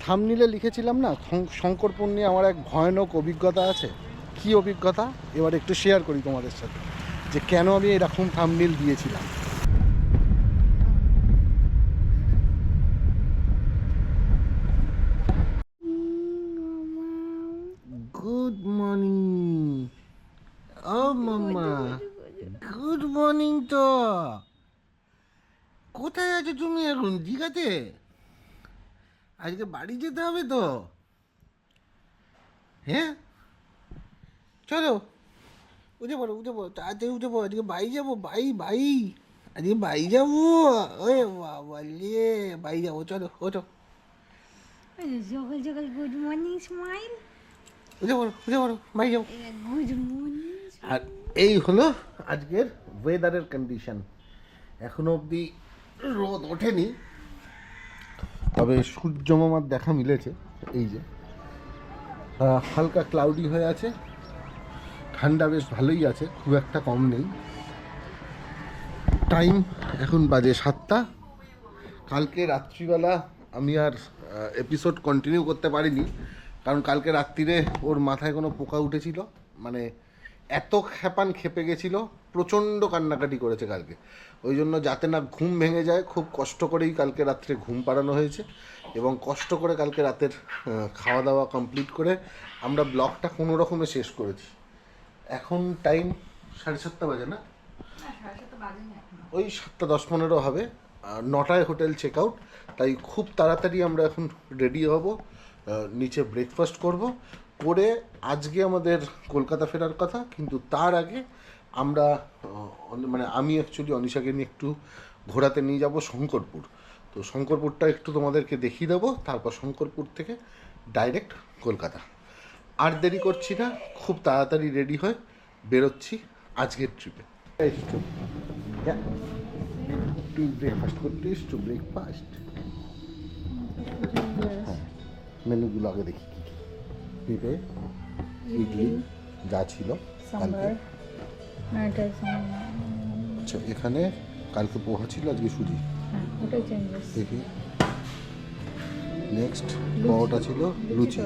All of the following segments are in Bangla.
থাম্বনেইলে লিখেছিলাম না শঙ্করপুর নিয়ে আমার এক ভয়ানক অভিজ্ঞতা আছে। কি অভিজ্ঞতা এবার একটু শেয়ার করি তোমাদের সাথে, যে কেন আমি এরকম থাম্বনেইল দিয়েছিলাম। গুড মর্নিং ও মাম্মা, গুড মর্নিং। তো কোথায় আছো তুমি এখন? দীঘাতে? আজকে বাড়ি যেতে হবে তো? হ্যাঁ চলো উঠে পড়ো তাড়াতাড়ি উঠে পড়ো। আজকে বাড়ি যাবো, বাই আজকে বাড়ি যাবো। ওই বাবা রে, বাড়ি যাবো, চলো ওঠো। সকাল সকাল গুড মর্নিং স্মাইল। উঠে পড়ো বাড়ি যাবো। Good morning. আর এই হলো আজকের ওয়েদারের কন্ডিশন। এখনো অবধি রোদ ওঠেনি, তবে সূর্য মামার দেখা মিলেছে। এই যে হালকা ক্লাউডি হয়ে আছে, ঠান্ডা বেশ ভালোই আছে, খুব একটা কম নেই। টাইম এখন বাজে 7টা। কালকে রাত্রিবেলা আমি আর এপিসোড কন্টিনিউ করতে পারিনি, কারণ কালকে রাত্রিরে ওর মাথায় কোনো পোকা উঠেছিল, মানে এত খেপে গেছিল, প্রচণ্ড কান্নাকাটি করেছে কালকে। ওই জন্য যাতে না ঘুম ভেঙে যায়, খুব কষ্ট করেই কালকে রাত্রে ঘুম পাড়ানো হয়েছে, এবং কষ্ট করে কালকে রাতের খাওয়া দাওয়া কমপ্লিট করে আমরা ব্লগটা কোনো রকমে শেষ করেছি। এখন টাইম 7:30 বাজে না, ওই 7:10-15 হবে। 9টায় হোটেল চেক আউট, তাই খুব তাড়াতাড়ি আমরা এখন রেডি হব, নিচে ব্রেকফাস্ট করব, করে আজকে আমাদের কলকাতা ফেরার কথা। কিন্তু তার আগে আমরা মানে আমি অ্যাকচুয়ালি অনিশাকে নিয়ে একটু ঘোরাতে নিয়ে যাব শঙ্করপুর। তো শঙ্করপুরটা একটু তোমাদেরকে দেখিয়ে দেবো, তারপর শঙ্করপুর থেকে ডাইরেক্ট কলকাতা। আর দেরি করছি না, খুব তাড়াতাড়ি রেডি হয়ে বেরোচ্ছি আজকের ট্রিপে। ব্রেকফাস্ট করতে টু ব্রেকফাস্ট। হ্যাঁ, মেনুগুলো আগে দেখি কী কী। পেঁপে, ইডলি যা ছিল কালকে। আচ্ছা, এখানে কালকে পোহা ছিল, আজকে সুজি। দেখি নেক্সট পাওয়াটা ছিল লুচি,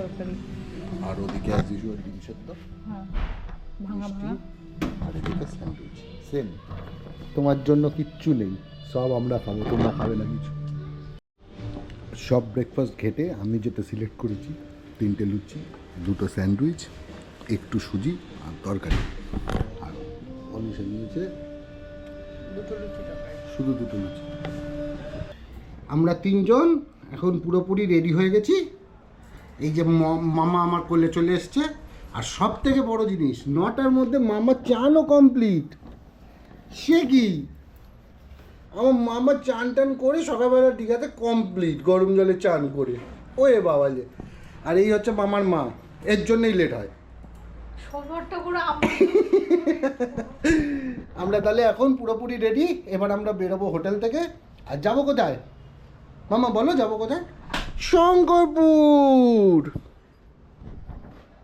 আর ওদিকে অ্যাজ ইউজুয়াল ডিম সেদ্ধ, মিষ্টি, আর এদিকে স্যান্ডউইচ। সেম, তোমার জন্য কিচ্ছু নেই, সব আমরা খাবো, তোমরা খাবে না কিছু। সব ব্রেকফাস্ট ঘেটে আমি যেটা সিলেক্ট করেছি 3টে লুচি, 2টো স্যান্ডউইচ, একটু সুজি আর তরকারি। আর অনিশা নিয়েছে শুধু 2টো লুচি। আমরা 3জন এখন পুরোপুরি রেডি হয়ে গেছি। এই যে মামা আমার কোলে চলে এসছে, আর সব থেকে বড় জিনিস, 9টার মধ্যে মামা চানও কমপ্লিট। সে কি, আমার মামা চান টান করে সকালবেলা দীঘাতে কমপ্লিট, গরম জলে চান করে। ওয়ে বাবা যে, আর এই হচ্ছে মামার মা, এর জন্যই লেট হয়। আমরা তাহলে এখন পুরোপুরি রেডি। এবার আমরা বেরোবো হোটেল থেকে। আর যাবো কোথায় মামা বলো, যাবো কোথায়? শঙ্করপুর।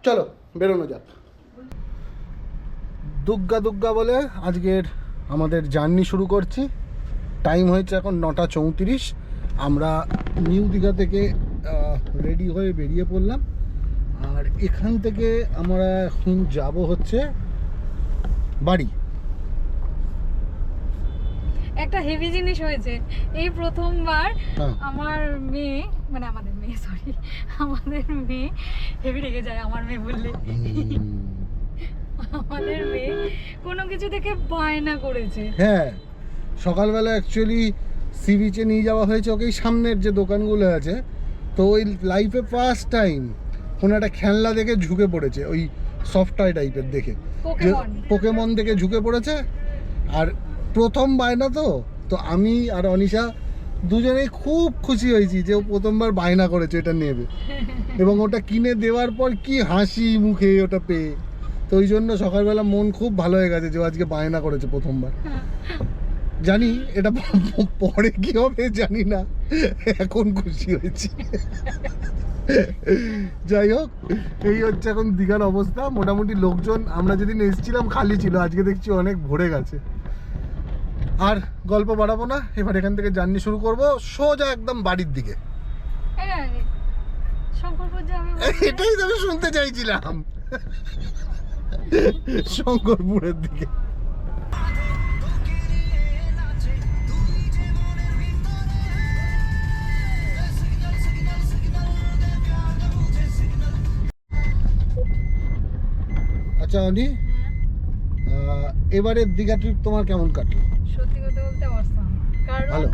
চলো বেরোনো যাক। দুগ্গা বলে আজকের আমাদের জার্নি শুরু করছি। টাইম হয়েছে এখন 9:34। আমরা নিউ দীঘা থেকে রেডি হয়ে বেরিয়ে পড়লাম, আর এখান থেকে আমরা এখন যাব হচ্ছে বাড়ি। একটা হেভি জিনিস হয়েছে, এই প্রথমবার আমার মেয়ে, মানে আমাদের মেয়ে হেভি রেগে যায় আমার মেয়ে বললে। আমাদের মেয়ে কোনো কিছু থেকে বায়না করেছে। হ্যাঁ, সকালবেলা অ্যাকচুয়ালি সি বিচে নিয়ে যাওয়া হয়েছে ওকে, সামনের যে দোকানগুলো আছে। তো ওই লাইফে ফার্স্ট টাইম কোনো একটা খেলনা দেখে ঝুঁকে পড়েছে, ওই সফট টয় টাইপের দেখে, পোকেমন দেখে ঝুঁকে পড়েছে। আর প্রথম বায়না তো আমি আর অনিশা দুজনেই খুব খুশি হয়েছি যে ও প্রথমবার বায়না করেছে এটা নেবে, এবং ওটা কিনে দেওয়ার পর কি হাসি মুখে ওটা পেয়ে। তো ওই জন্য সকালবেলা মন খুব ভালো হয়ে গেছে যে আজকে বায়না করেছে প্রথমবার। জানি এটা পরে কি হবে জানি না, এখন খুশি হয়েছি। যাই হোক, এই হচ্ছে এখন দীঘার অবস্থা। মোটামুটি লোকজন, আমরা যেদিন এসেছিলাম খালি ছিল, আজকে দেখছি অনেক ভরে গেছে। আর গল্প বাড়াবো না, এবার এখান থেকে জার্নি শুরু করব সোজা একদম বাড়ির দিকে। শঙ্করপুর যাবে এটাই তো আমি শুনতে চাইছিলাম, শঙ্করপুরের দিকে। আচ্ছা অনি, এবারের দীঘা ট্রিপ তোমার কেমন কাটলো? সত্যি কথা বলতে অসাম, কারণ ভালো।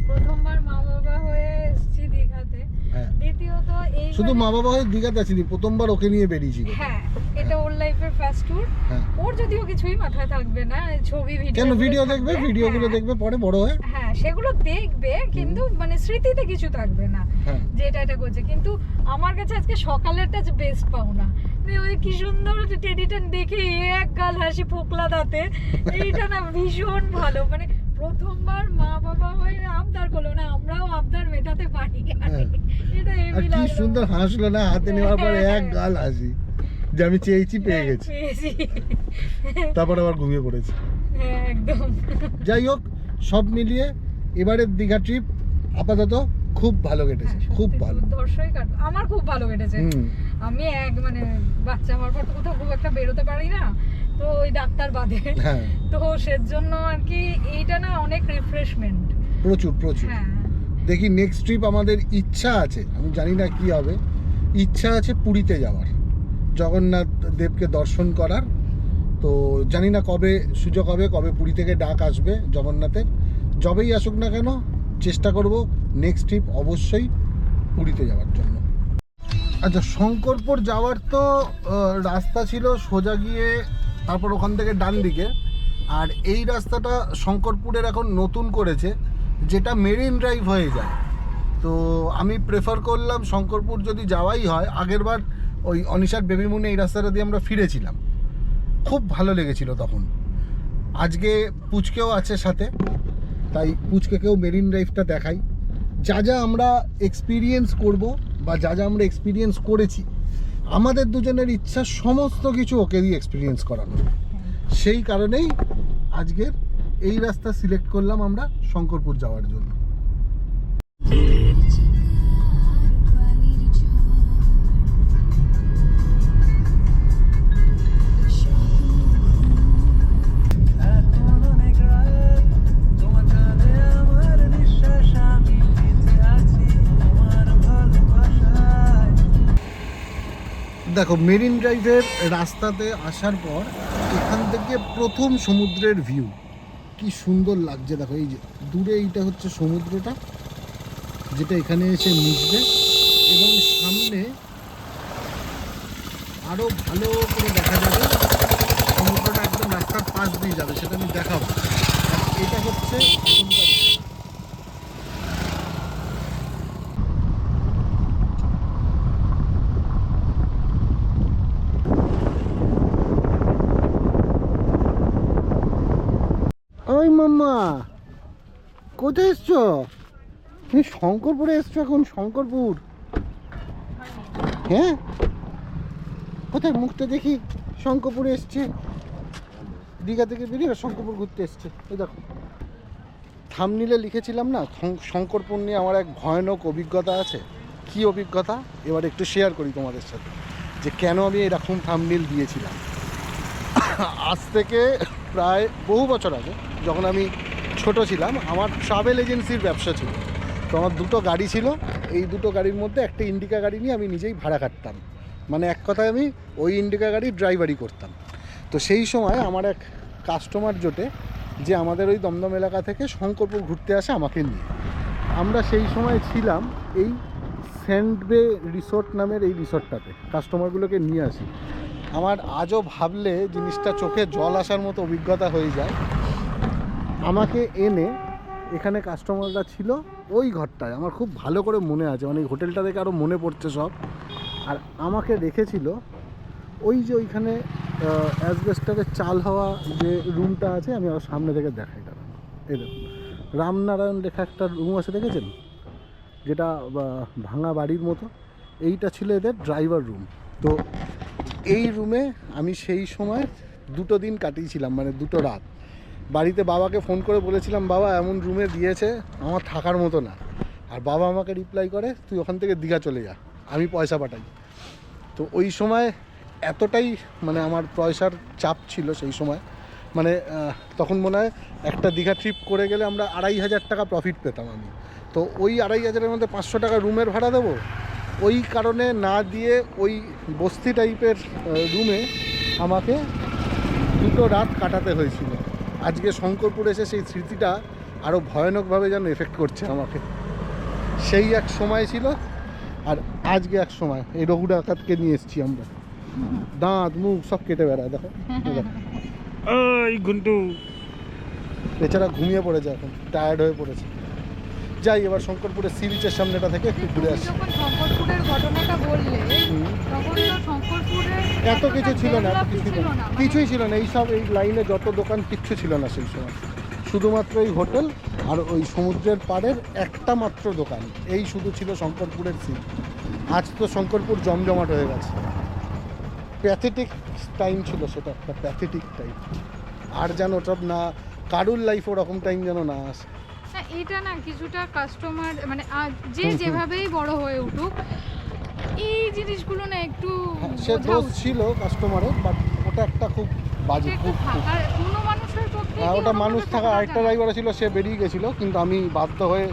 প্রথমবার মা বাবা হয়ে এসেছি দীঘাতে। হ্যাঁ, দ্বিতীয়ত এই শুধু মা বাবা হয়ে দীঘাতে আসিনি, প্রথমবার ওকে নিয়ে বেরিয়েছিল। হ্যাঁ, এটা ওর লাইফের ফার্স্ট ট্যুর। হ্যাঁ। ওর যদিও কিছুই মাথায় থাকবে না, ছবি ভিডিও কেন, ভিডিও দেখবে, ভিডিওগুলো দেখবে পরে বড় হয়ে। হ্যাঁ, সেগুলো দেখবে, কিন্তু মানে স্মৃতিতে কিছু থাকবে না হ্যাঁ। যে এটা করছে। কিন্তু আমার কাছে আজকে সকালেরটা বেস্ট পাওনা, ওই কি সুন্দর টেডিটা দেখে এক গাল হাসি ফোকলা দাঁতে, এইটা না ভীষণ ভালো। মানে প্রথমবার মা বাবা হয়ে আবদার করলো না, আমরাও আবদার মেটাতে পারি। এটা আর হেভি কি লাগলো। সুন্দর হাসলো না, হাতে নেওয়ার পরে এক গাল হাসি, যে আমি চেয়েছি পেয়ে গেছি। পেয়েছি। তারপর আবার ঘুমিয়ে পড়েছি। হ্যাঁ, একদম। যাই হোক, সব মিলিয়ে এবারের দীঘা ট্রিপ আপাতত খুব ভালো কেটেছে, খুব ভালো। দর্শকই কাটলো, আমার খুব ভালো কেটেছে। আমি মানে বাচ্চা হওয়ার পর তো কোথাও খুব একটা বেরোতে পারি না, তো ওই ডাক্তার বাদে। হ্যাঁ, তো সেজন্য আর কি এইটা না অনেক রিফ্রেশমেন্ট। প্রচুর প্রচুর। হ্যাঁ, দেখি নেক্সট ট্রিপ আমাদের ইচ্ছা আছে, আমি জানি না কি হবে, ইচ্ছা আছে পুরীতে যাওয়ার, জগন্নাথ দেবকে দর্শন করার। তো জানি না কবে সুযোগ হবে, কবে পুরী থেকে ডাক আসবে জগন্নাথের। যবেই আসুক না কেন, চেষ্টা করব নেক্সট ট্রিপ অবশ্যই পুরীতে যাওয়ার জন্য। আচ্ছা, শঙ্করপুর যাওয়ার তো রাস্তা ছিল সোজা গিয়ে, তারপর ওখান থেকে ডান দিকে। আর এই রাস্তাটা শঙ্করপুরের এখন নতুন করেছে, যেটা মেরিন ড্রাইভ হয়ে যায়। তো আমি প্রেফার করলাম শঙ্করপুর যদি যাওয়াই হয়, আগেরবার ওই অনিশার বেবি মুনে এই রাস্তাটা দিয়ে আমরা ফিরেছিলাম, খুব ভালো লেগেছিল তখন। আজকে পুচকেও আছে সাথে, তাই পুচকেকেও মেরিন ড্রাইভটা দেখাই। যা যা আমরা এক্সপিরিয়েন্স করব বা যা যা আমরা এক্সপিরিয়েন্স করেছি, আমাদের দুজনের ইচ্ছা সমস্ত কিছু ওকে দিয়ে এক্সপিরিয়েন্স করানো। সেই কারণেই আজকের এই রাস্তা সিলেক্ট করলাম আমরা শঙ্করপুর যাওয়ার জন্য। দেখো, মেরিন ড্রাইভের রাস্তাতে আসার পর এখান থেকে প্রথম সমুদ্রের ভিউ কি সুন্দর লাগছে। দেখো, এই যে দূরে এইটা হচ্ছে সমুদ্রটা, যেটা এখানে এসে মিশবে, এবং সামনে আরও ভালো করে দেখা যাবে সমুদ্রটা, একদম রাস্তার পাশ দিয়ে যাবে, সেটা আমি দেখাবো। আর এটা হচ্ছে এখনকার ওই মাম্মা, কোথায় এসছো? তুমি শঙ্করপুরে এসছো এখন? শঙ্করপুর? হ্যাঁ, কোথায় মুখটা দেখি? শঙ্করপুরে এসছে, দীঘা থেকে বেরিয়ে শঙ্করপুর ঘুরতে এসছে। এই দেখো, থামনিলে লিখেছিলাম না শঙ্করপুর নিয়ে আমার এক ভয়ানক অভিজ্ঞতা আছে। কি অভিজ্ঞতা এবার একটু শেয়ার করি তোমাদের সাথে, যে কেন আমি এরকম থামনিল দিয়েছিলাম। আজ থেকে প্রায় বহু বছর আগে, যখন আমি ছোট ছিলাম, আমার ট্রাভেল এজেন্সির ব্যবসা ছিল। তো আমার দুটো গাড়ি ছিল, এই দুটো গাড়ির মধ্যে একটা ইন্ডিকা গাড়ি নিয়ে আমি নিজেই ভাড়া কাটতাম, মানে এক কথায় আমি ওই ইন্ডিকা গাড়ির ড্রাইভারি করতাম। তো সেই সময় আমার এক কাস্টমার জোটে, যে আমাদের ওই দমদম এলাকা থেকে শঙ্করপুর ঘুরতে আসে আমাকে নিয়ে। আমরা সেই সময় ছিলাম এই স্যান্ড বে রিসোর্ট নামের এই রিসোর্টটাতে, কাস্টমারগুলোকে নিয়ে আসি। আমার আজও ভাবলে জিনিসটা চোখে জল আসার মতো অভিজ্ঞতা হয়ে যায়। আমাকে এনে এখানে কাস্টমাররা ছিল ওই ঘরটায়, আমার খুব ভালো করে মনে আছে, মানে হোটেলটা দেখে আরও মনে পড়ছে সব। আর আমাকে রেখেছিল ওই যে ওইখানে অ্যাসবেস্টারের চাল হওয়া যে রুমটা আছে, আমি আর সামনে থেকে দেখাই। দাঁড়ান, এই দেখুন, রামনারায়ণ লেখা একটা রুম আছে, দেখেছেন? যেটা ভাঙা বাড়ির মতো, এইটা ছিল এদের ড্রাইভার রুম। তো এই রুমে আমি সেই সময় 2 দিন কাটিয়েছিলাম, মানে 2 রাত। বাড়িতে বাবাকে ফোন করে বলেছিলাম, বাবা এমন রুমে দিয়েছে আমার থাকার মতো না। আর বাবা আমাকে রিপ্লাই করে, তুই ওখান থেকে দীঘা চলে যা। আমি পয়সা পাঠাই। তো ওই সময় এতটাই মানে আমার পয়সার চাপ ছিল সেই সময়, মানে তখন মনে হয় একটা দীঘা ট্রিপ করে গেলে আমরা 2,500 টাকা প্রফিট পেতাম আমি। তো ওই 2,500-এর মধ্যে 500 টাকা রুমের ভাড়া দেবো, ওই কারণে না দিয়ে ওই বস্তি টাইপের রুমে আমাকে 2 রাত কাটাতে হয়েছিল। আজকে শঙ্করপুর এসে সেই স্মৃতিটা আরও ভয়ানকভাবে যেন এফেক্ট করছে আমাকে। সেই এক সময় ছিল আর আজকে এক সময়। এই রঘু ডাকাতকে নিয়ে এসেছি আমরা, দাঁত মুখ সব কেটে বেড়ায়, দেখো ওই ঘুন্টু বেচারা ঘুমিয়ে পড়েছে, এখন টায়ার্ড হয়ে পড়েছে। যাই এবার শঙ্করপুরের সি বিচের সামনেটা থেকে একটু ঘুরে আসি। যখন শঙ্করপুরের ঘটনাটা বললে তখন তো শঙ্করপুরের এত কিছু ছিল না, এত কিছু ছিল না, মানে কিছুই ছিল না। এইসব এই লাইনে যত দোকান কিচ্ছু ছিল না সেই সময়, শুধুমাত্র এই হোটেল আর ওই সমুদ্রের পাড়ের একটা মাত্র দোকান, এই শুধু ছিল শঙ্করপুরের সিন। আজ তো শঙ্করপুর জমজমাট হয়ে গেছে। প্যাথেটিক টাইম ছিল সেটা, একটা প্যাথেটিক টাইম। আর যেন সব না, কারুর লাইফ ওরকম টাইম যেন না আসে। না এটা না কিছুটা কাস্টমার মানে যে যেভাবেই বড় হয়ে উঠুক এই জিনিসগুলো না একটু সে দোষ ছিল কাস্টমারের, বাট ওটা একটা খুব বাজে, খুব কোনো মানুষের পক্ষে ওটা মানুষ থাকা। আরেকটা ড্রাইভার ছিল, সে বেরিয়ে গেছিলো, কিন্তু আমি বাধ্য হয়ে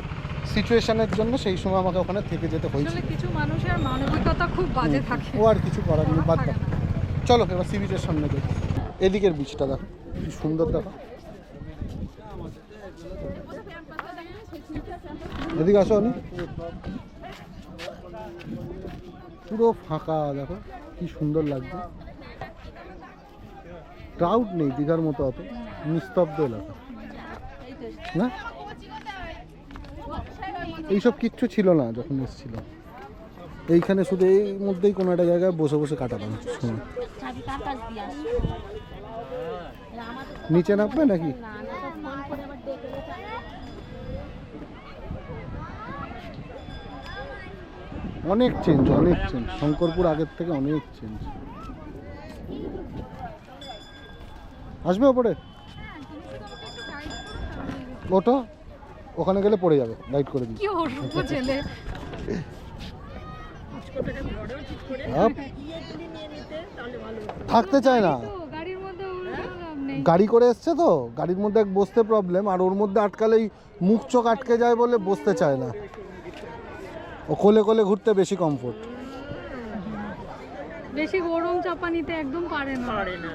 সিচুয়েশনের জন্য সেই সময় আমাকে ওখানে থেকে যেতে হয়েছিল। কিছু মানুষের মানবিকতা খুব বাজে থাকে, ও আর কিছু করার নেই, বাদ দাও। চলো এবার সি বিচের সামনে যাই। এদিকের বিচটা দেখো কি সুন্দর, দেখো এদিকে আসো। আমি পুরো ফাঁকা, দেখো কি সুন্দর লাগছে। ক্রাউড নেই দীঘার মতো, অত নিস্তব্ধ এলাকা না। এইসব কিচ্ছু ছিল না যখন এসেছিলাম। এইখানে শুধু এই মধ্যেই কোনো একটা জায়গায় বসে বসে কাটাতাম সময়। নিচে নামবে নাকি? অনেক চেঞ্জ, অনেক চেঞ্জ। শঙ্করপুর আগের থেকে অনেক চেঞ্জ। আসবে ওপরে ওটো, ওখানে গেলে পড়ে যাবে, লাইট করে দিই। কি অসভ্য ছেলে। থাকতে চায় না, গাড়ির মধ্যে গাড়ি করে এসছে তো, গাড়ির মধ্যে বসতে প্রবলেম, আর ওর মধ্যে আটকালেই মুখ চোখ আটকে যায় বলে বসতে চায় না। ও কোলে কোলে ঘুরতে বেশি কমফোর্ট। বেশি গরম চাপা নিতে একদম পারে না।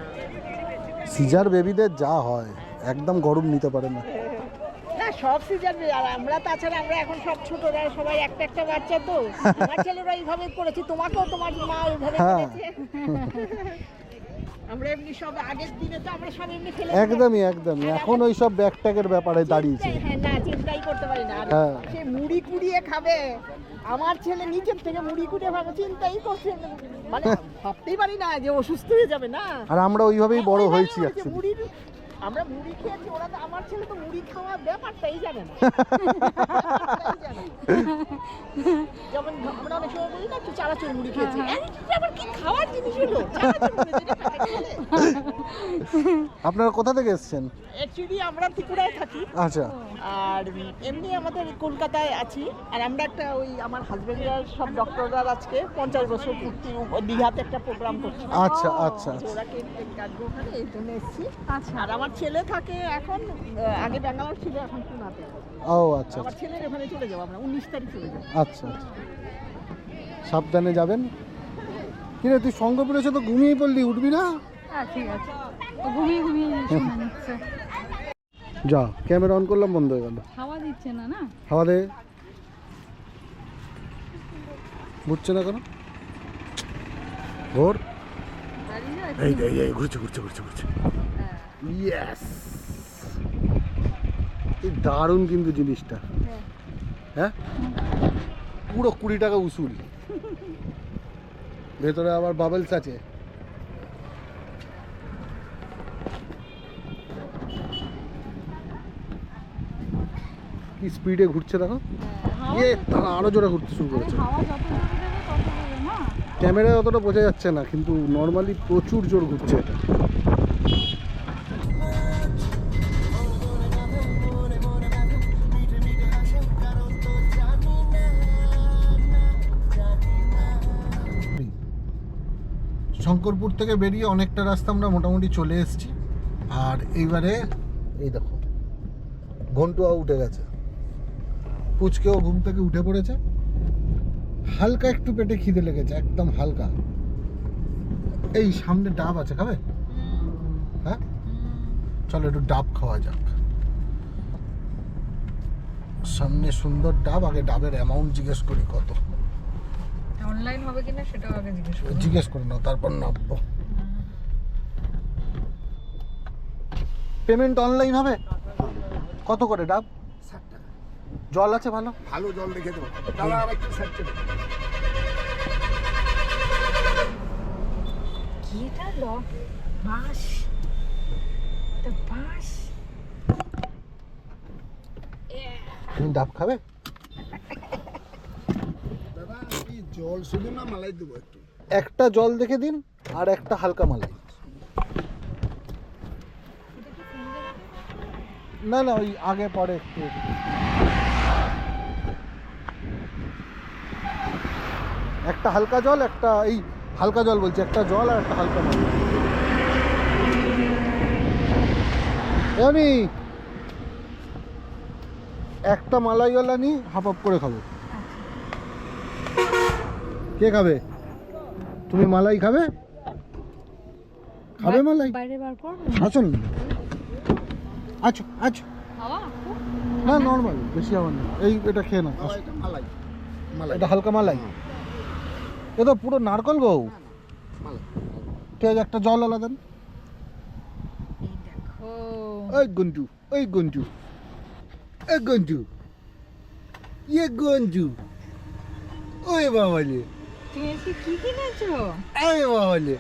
সিজার বেবিদের যা হয়, একদম গরম নিতে পারে না। না সব সিজন, আর আমরা তাছাড়া আমরা এখন সব ছোটরা সবাই একটা একটা বাচ্চা, তো আমার ছেলেরা এইভাবে করেছে, তোমাকেও তোমার মা ওইভাবে করেছে। আমরা এমনি সব আগের দিনে তো আমরা সব এমনি ফেলে একদমই একদমই। এখন ওই সব ব্যাগট্যাগের ব্যাপারে দাঁড়িয়েছে। হ্যাঁ না, চিন্তাই করতে পারি না। হ্যাঁ। সে মুড়ি কুড়িয়ে খাবে, আমার ছেলে নিচের থেকে মুড়ি কুড়িয়ে খাবে, চিন্তাই করছে মানে ভাবতেই পারি না যে অসুস্থ হয়ে যাবে না। আর আমরা ওইভাবেই বড় হয়েছি অ্যাকচুয়ালি। মুড়ির আমরা মুড়ি খেয়েছি, ওরা তো, আমার ছেলে তো মুড়ি খাওয়ার ব্যাপারটাই জানে না। যেমন আমরা অনেক সময় বলি না একটু চানাচুর মুড়ি খেয়েছি, আবার কি খাওয়ার জিনিস হলো চানাচুর মুড়ি, যেটা খায় খেলে। আপনারা কোথা থেকে এসেছেন? অ্যাকচুয়ালি আমরা ত্রিপুরায় থাকি, আচ্ছা। আর এমনি আমাদের কলকাতায় আছি। আর আমরা একটা ওই আমার হাজবেন্ডরা সব ডক্টররা আজকে 50 বছর পূর্তি দীঘাতে একটা প্রোগ্রাম করছে। আচ্ছা আচ্ছা তো ওরা কেক কাটবো ওখানে, এই জন্য এসেছি। আচ্ছা। আর আমার ছেলে থাকে এখন, আগে ব্যাঙ্গালোর ছিল, এখন পুনাতে। ও আচ্ছা আমার ছেলের ওখানে চলে যাবো আমরা, 19 তারিখ চলে যাবো। আচ্ছা আচ্ছা। সাবধানে যাবেন। কিরে তুই শঙ্করপুরে এসে তো ঘুমিয়ে পড়লি, উঠবি না? হ্যাঁ ঠিক আছে, তো ঘুমিয়ে ঘুমিয়ে শুনে নিচ্ছে। যা, ক্যামেরা অন করলাম, বন্ধ হয়ে গেল। হাওয়া দিচ্ছে না না? হাওয়া দে, ঘুরছে না কেন? ঘোর। এই এই এই ঘুরছে ঘুরছে ঘুরছে ঘুরছে। ইয়েস, এই দারুণ কিন্তু জিনিসটা। হ্যাঁ, পুরো 20 টাকা উসুল। ভেতরে আবার বাবলস আছে। কি স্পিডে ঘুরছে দেখো। ইয়ে তারা আরো জোরে ঘুরতে শুরু করেছে। হাওয়া যত জোরে দেবে তত জোরে না। ক্যামেরায় অতটা বোঝা যাচ্ছে না, কিন্তু নর্মালি প্রচুর জোর ঘুরছে এটা। শঙ্করপুর থেকে বেরিয়ে অনেকটা রাস্তা আমরা মোটামুটি চলে এসেছি। আর এইবারে এই দেখো ঘন্টুয়া উঠে গেছে, পুচকেও ঘুম থেকে উঠে পড়েছে। হালকা একটু পেটে খিদে লেগেছে, একদম হালকা। এই সামনে ডাব আছে, খাবে? হ্যাঁ চলো একটু ডাব খাওয়া যাক। সামনে সুন্দর ডাব, আগে ডাবের অ্যামাউন্ট জিজ্ঞেস করি কত। অনলাইন হবে কিনা সেটাও আগে জিজ্ঞেস করে নাও, তারপর নামবো। পেমেন্ট অনলাইন হবে? কত করে ডাব? 60 টাকা। জল আছে ভালো? ভালো জল দেখে দেবো। দাদা আর একটু সাইড করে দাও। কি এটা বাঁশ, এটা বাঁশ। তুমি ডাব খাবে? দাদা কি জল শুধু না মালাই দেবো একটু? একটা জল দেখে দিন আর একটা হালকা মালাই। না না ওই আগে পরে একটু। একটা হালকা জল, একটা এই হালকা জল বলছি, একটা জল আর একটা হালকা মালাই। আমি একটা মালাইওয়ালা নি, হাফ হাফ করে খাবো। কে খাবে? তুমি মালাই খাবে? খাবে মালাই? বাইরে বার কর আসুন। আচ্ছা আচ্ছা, হাওয়া না নর্মাল, বেশি আমার না। এই এটা খেয়ে না, বাবা, এটা মালাই। মালাই। এটা হালকা মালাই। এ তো পুরো নারকল গো। মালাই। ঠিক আছে, একটা জল আলাদা দেন। এই দেখো ওই গঞ্জু, ওই গঞ্জু, এই গঞ্জু, ইয়ে গঞ্জু, ওই বাবালে, তুমি আজকে কি কিনেছো? এই বাবালে।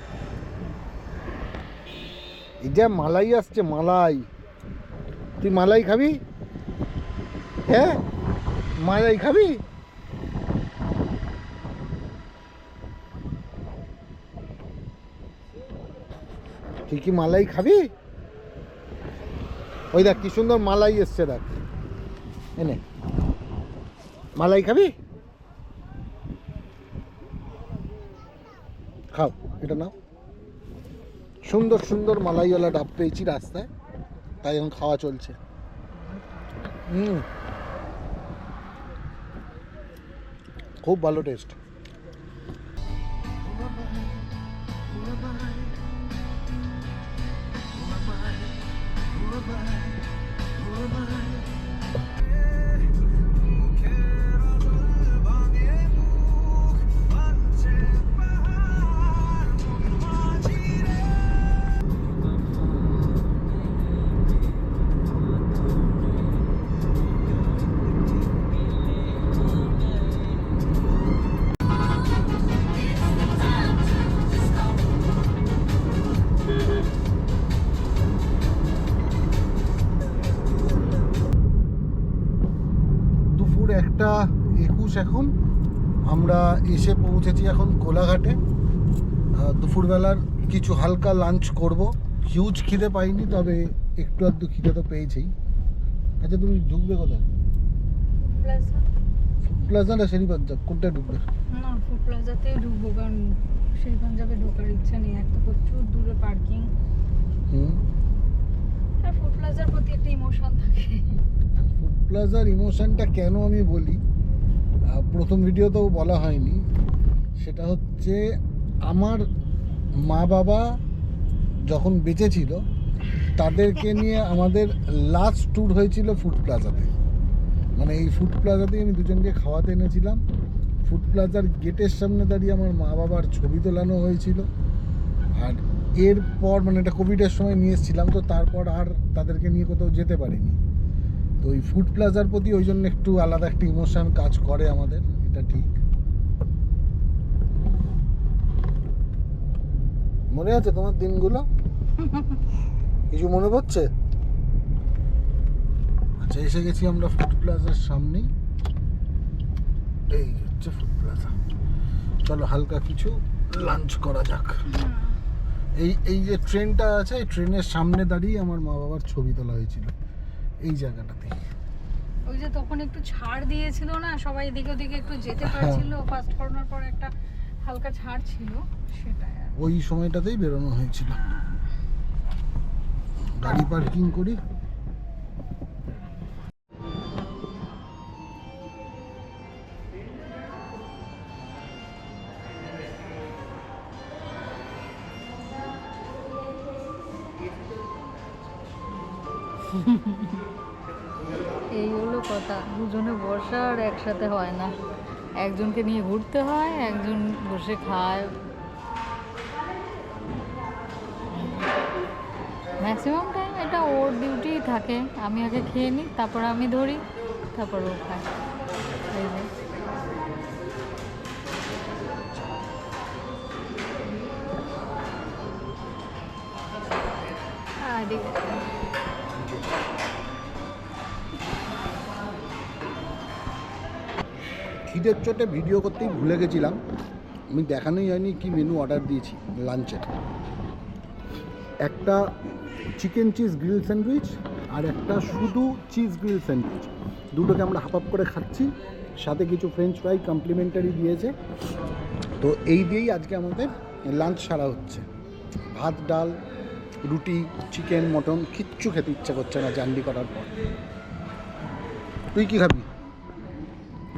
এই যে মালাই আসছে, মালাই। তুই মালাই খাবি? হ্যাঁ মালাই খাবি? তুই কি মালাই খাবি? ওই দেখ কি সুন্দর মালাই এসছে, দেখ এনে। মালাই খাবি? খাও, এটা নাও। সুন্দর সুন্দর মালাইওয়ালা ডাব পেয়েছি রাস্তায়, তাই এখন খাওয়া চলছে। খুব ভালো টেস্ট। দুপুর 1:21 এখন। আমরা এসে পৌঁছেছি এখন কোলাঘাটে। দুপুরবেলার কিছু হালকা লাঞ্চ করব। হিউজ খিদে পাইনি, তবে একটু আধটু খিদে তো পেয়েছেই। আচ্ছা তুমি ঢুকবে কোথায়? ফুড প্লাজা না শেরি পাঞ্জাব, কোনটায় ঢুকবে? না ফুড প্লাজাতে ঢুকবো, কারণ সেই পাঞ্জাবে ঢোকার ইচ্ছা নেই। একটা প্রচুর দূরে পার্কিং, আর ফুড প্লাজার প্রতি একটা ইমোশন থাকে। ফুড প্লাজার ইমোশনটা কেন আমি বলি, প্রথম ভিডিওতেও বলা হয়নি। সেটা হচ্ছে আমার মা বাবা যখন বেঁচে ছিল তাদেরকে নিয়ে আমাদের লাস্ট ট্যুর হয়েছিল ফুড প্লাজাতে। মানে এই ফুড প্লাজাতেই আমি দুজনকে খাওয়াতে এনেছিলাম। ফুড প্লাজার গেটের সামনে দাঁড়িয়ে আমার মা বাবার ছবি তোলানো হয়েছিল। আর এরপর মানে এটা কোভিডের সময় নিয়ে এসেছিলাম, তো তারপর আর তাদেরকে নিয়ে কোথাও যেতে পারিনি। তো ওই ফুড প্লাজার প্রতি ওই জন্য একটু আলাদা একটা ইমোশন কাজ করে আমাদের, এটা ঠিক। মনে আছে তোমার দিনগুলো? কিছু মনে পড়ছে? আচ্ছা এসে গেছি আমরা ফুড প্লাজার সামনেই। এই হচ্ছে ফুড প্লাজা। চলো হালকা কিছু লাঞ্চ করা যাক। এই যে ট্রেনটা আছে, এই ট্রেনের সামনে দাঁড়িয়ে আমার মা বাবার ছবি তোলা হয়েছিল এই জায়গাটাতে। ওই যে তখন একটু ছাড় দিয়েছিল না, সবাই এদিকে ওদিকে একটু যেতে পারছিল। ফার্স্ট করোনার পর একটা হালকা ছাড় ছিল সেটাই আর ওই সময়টাতেই বেরোনো হয়েছিল। গাড়ি পার্কিং করি। এই হলো কথা, দুজনে বসা আর একসাথে হয় না, একজনকে নিয়ে ঘুরতে হয়, একজন বসে খায়। ম্যাক্সিমাম টাইম এটা ওর ডিউটিই থাকে, আমি আগে খেয়ে নিই, তারপর আমি ধরি, তারপর ও খায়। এই যে ঠিক আছে। খিদের চোটে ভিডিও করতেই ভুলে গেছিলাম, আমি দেখানোই হয়নি কি মেনু অর্ডার দিয়েছি লাঞ্চে। একটা চিকেন চিজ গ্রিল স্যান্ডউইচ আর একটা শুধু চিজ গ্রিল স্যান্ডউইচ, দুটোকে আমরা হাফ আপ করে খাচ্ছি, সাথে কিছু ফ্রেঞ্চ ফ্রাই কমপ্লিমেন্টারি দিয়েছে। তো এই দিয়েই আজকে আমাদের লাঞ্চ সারা হচ্ছে। ভাত, ডাল, রুটি, চিকেন, মটন কিচ্ছু খেতে ইচ্ছা করছে না জার্নি করার পর। তুই কি খাবি?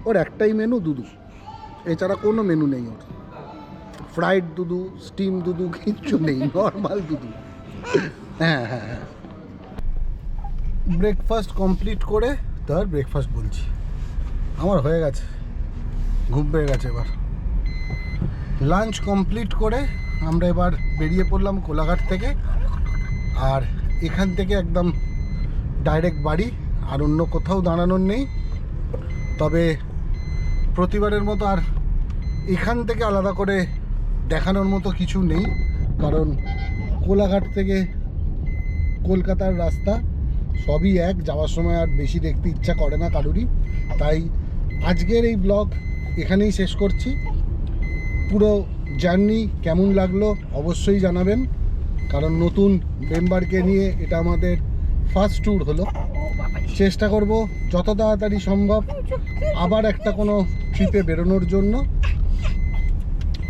ওর একটাই মেনু দুধু, এছাড়া কোনো মেনু নেই ওর। ফ্রাইড দুধু, স্টিম দুধু কিচ্ছু নেই, নর্মাল দুধু। হ্যাঁ হ্যাঁ হ্যাঁ। ব্রেকফাস্ট কমপ্লিট করে, তার ব্রেকফাস্ট বলছি, আমার হয়ে গেছে, ঘুম পেয়ে গেছে। এবার লাঞ্চ কমপ্লিট করে আমরা এবার বেরিয়ে পড়লাম কোলাঘাট থেকে। আর এখান থেকে একদম ডাইরেক্ট বাড়ি, আর অন্য কোথাও দাঁড়ানোর নেই। তবে প্রতিবারের মতো আর এখান থেকে আলাদা করে দেখানোর মতো কিছু নেই, কারণ কোলাঘাট থেকে কলকাতার রাস্তা সবই এক, যাওয়ার সময় আর বেশি দেখতে ইচ্ছা করে না কারুরই। তাই আজকের এই ব্লগ এখানেই শেষ করছি। পুরো জার্নি কেমন লাগলো অবশ্যই জানাবেন, কারণ নতুন মেম্বারকে নিয়ে এটা আমাদের ফার্স্ট ট্যুর হলো। চেষ্টা করব যত তাড়াতাড়ি সম্ভব আবার একটা কোনো ট্রিপে বেরোনোর জন্য।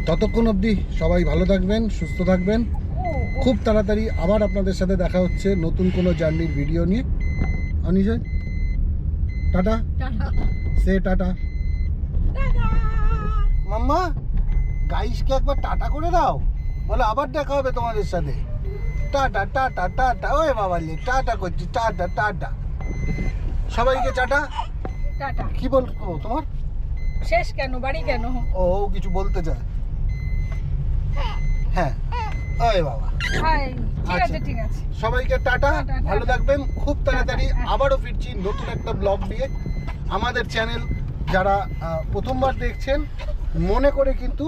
ততক্ষণ অবধি সবাই ভালো থাকবেন, সুস্থ থাকবেন। খুব তাড়াতাড়ি আবার আপনাদের সাথে দেখা হচ্ছে নতুন কোনো জার্নির ভিডিও নিয়ে। অনিশা, টাটা, সে টাটা। মাম্মা, গাইসকে একবার টাটা করে দাও, বলে আবার দেখা হবে তোমাদের সাথে। Tata tata tata. ওই বাবা, টাটা করছি, টাটা টাটা। সবাইকে টাটা। টাটা। কি বলবো তোমার? শেষ কেন, বাড়ি কেন? ও কিছু বলতে চায়? হ্যাঁ, ওই বাবা। হাই, ঠিক আছে আচ্ছা। ঠিক আছে। সবাইকে টাটা, টাটা, ভালো টাটা। থাকবেন। খুব তাড়াতাড়ি আবারও ফিরছি নতুন একটা ব্লগ নিয়ে। আমাদের চ্যানেল যারা প্রথমবার দেখছেন, মনে করে কিন্তু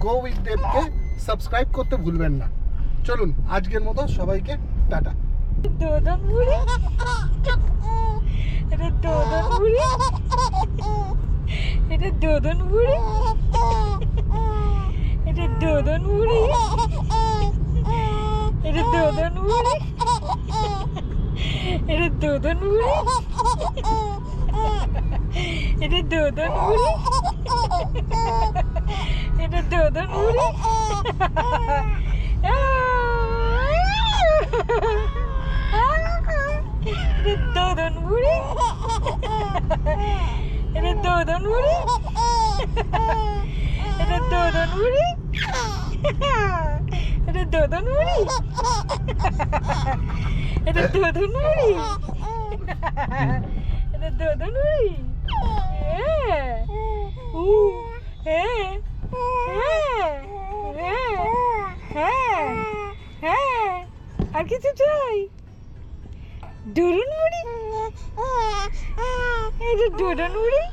গো উইথ দেবকে সাবস্ক্রাইব করতে ভুলবেন না। চলুন, আজকের মতো সবাইকে টাটা। দোদন মুড়ি, এটা দোদন মুড়ি, এটা দোদন মুড়ি, এটা দোদন মুড়ি, এটা দোদন মুড়ি, এটা দোদন মুড়ি, এটা দোদন মুড়ি, এটা দোদন মুড়ি। এটা দোদন মুড়ি, এটা দোদন মুড়ি, এটা দোদন মুড়ি, এটা দোদন মুড়ি, এটা দোদন মুড়ি, এটা দোদন মুড়ি। হ্যাঁ, হ্যাঁ, আর কিছু চাই? ডুরুন মুড়ি, এটা ডুরুন মুড়ি।